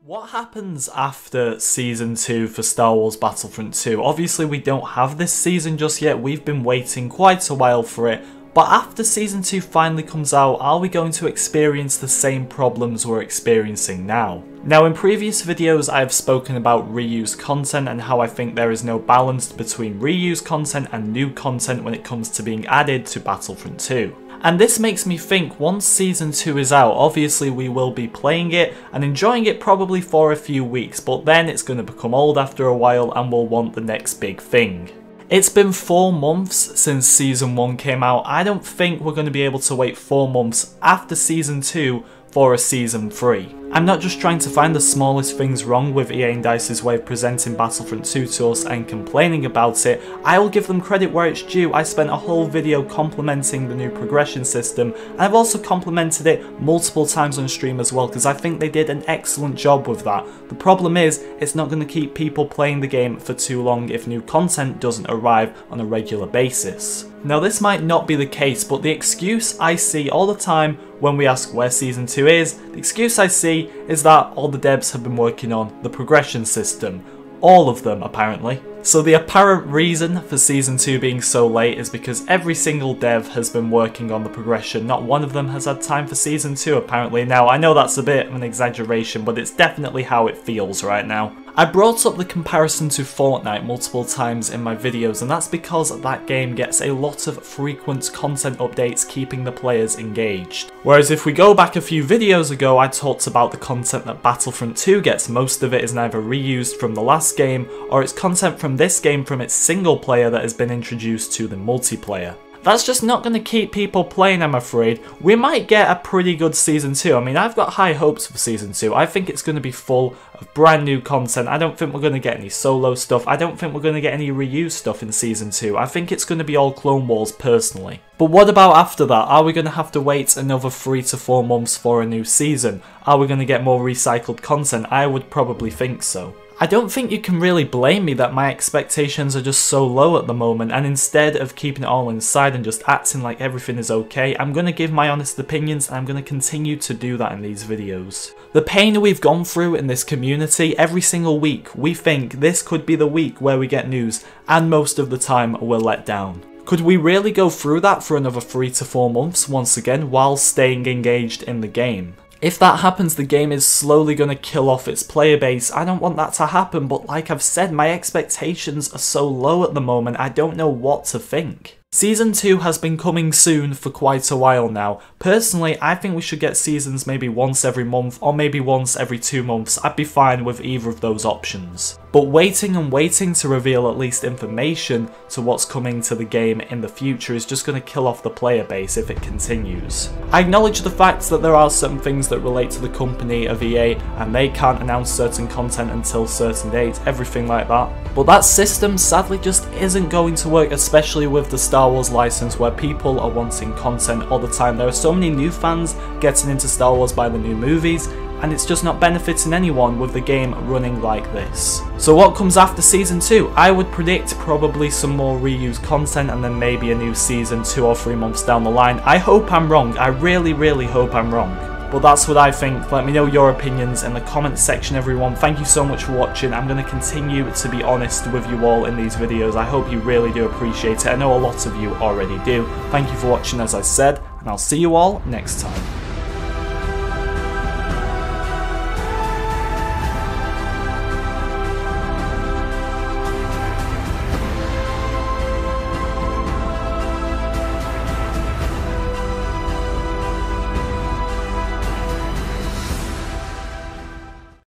What happens after Season 2 for Star Wars Battlefront 2? Obviously we don't have this season just yet, we've been waiting quite a while for it, but after Season 2 finally comes out, are we going to experience the same problems we're experiencing now? Now, in previous videos I have spoken about reused content and how I think there is no balance between reused content and new content when it comes to being added to Battlefront 2. And this makes me think once Season 2 is out, obviously we will be playing it and enjoying it probably for a few weeks, but then it's going to become old after a while and we'll want the next big thing. It's been 4 months since Season 1 came out. I don't think we're going to be able to wait 4 months after Season 2 for a Season 3. I'm not just trying to find the smallest things wrong with EA and DICE's way of presenting Battlefront 2 to us and complaining about it. I will give them credit where it's due. I spent a whole video complimenting the new progression system, and I've also complimented it multiple times on stream as well because I think they did an excellent job with that. The problem is, it's not going to keep people playing the game for too long if new content doesn't arrive on a regular basis. Now this might not be the case, but the excuse I see all the time when we ask where Season 2 is, the excuse I see is that all the devs have been working on the progression system. All of them, apparently. So the apparent reason for Season 2 being so late is because every single dev has been working on the progression. Not one of them has had time for Season 2 apparently. Now, I know that's a bit of an exaggeration, but it's definitely how it feels right now. I brought up the comparison to Fortnite multiple times in my videos, and that's because that game gets a lot of frequent content updates keeping the players engaged. Whereas if we go back a few videos ago, I talked about the content that Battlefront 2 gets. Most of it is neither reused from the last game, or it's content from this game from its single player that has been introduced to the multiplayer. That's just not going to keep people playing, I'm afraid. We might get a pretty good Season 2. I mean, I've got high hopes for Season 2. I think it's going to be full of brand new content. I don't think we're going to get any solo stuff. I don't think we're going to get any reused stuff in Season 2. I think it's going to be all Clone Wars personally. But what about after that? Are we going to have to wait another 3 to 4 months for a new season? Are we going to get more recycled content? I would probably think so. I don't think you can really blame me that my expectations are just so low at the moment, and instead of keeping it all inside and just acting like everything is okay, I'm going to give my honest opinions and I'm going to continue to do that in these videos. The pain we've gone through in this community, every single week we think this could be the week where we get news, and most of the time we're let down. Could we really go through that for another 3 to 4 months once again while staying engaged in the game? If that happens, the game is slowly going to kill off its player base. I don't want that to happen, but like I've said, my expectations are so low at the moment, I don't know what to think. Season 2 has been coming soon for quite a while now. Personally, I think we should get seasons maybe once every month or maybe once every 2 months. I'd be fine with either of those options. But waiting and waiting to reveal at least information to what's coming to the game in the future is just going to kill off the player base if it continues. I acknowledge the fact that there are certain things that relate to the company of EA and they can't announce certain content until certain dates, everything like that. But that system sadly just isn't going to work, especially with the Star Wars license where people are wanting content all the time. There are so many new fans getting into Star Wars by the new movies, and it's just not benefiting anyone with the game running like this. So what comes after Season 2? I would predict probably some more reused content and then maybe a new season 2 or 3 months down the line. I hope I'm wrong, I really hope I'm wrong. But that's what I think. Let me know your opinions in the comments section, everyone. Thank you so much for watching. I'm going to continue to be honest with you all in these videos. I hope you really do appreciate it. I know a lot of you already do. Thank you for watching, as I said, and I'll see you all next time.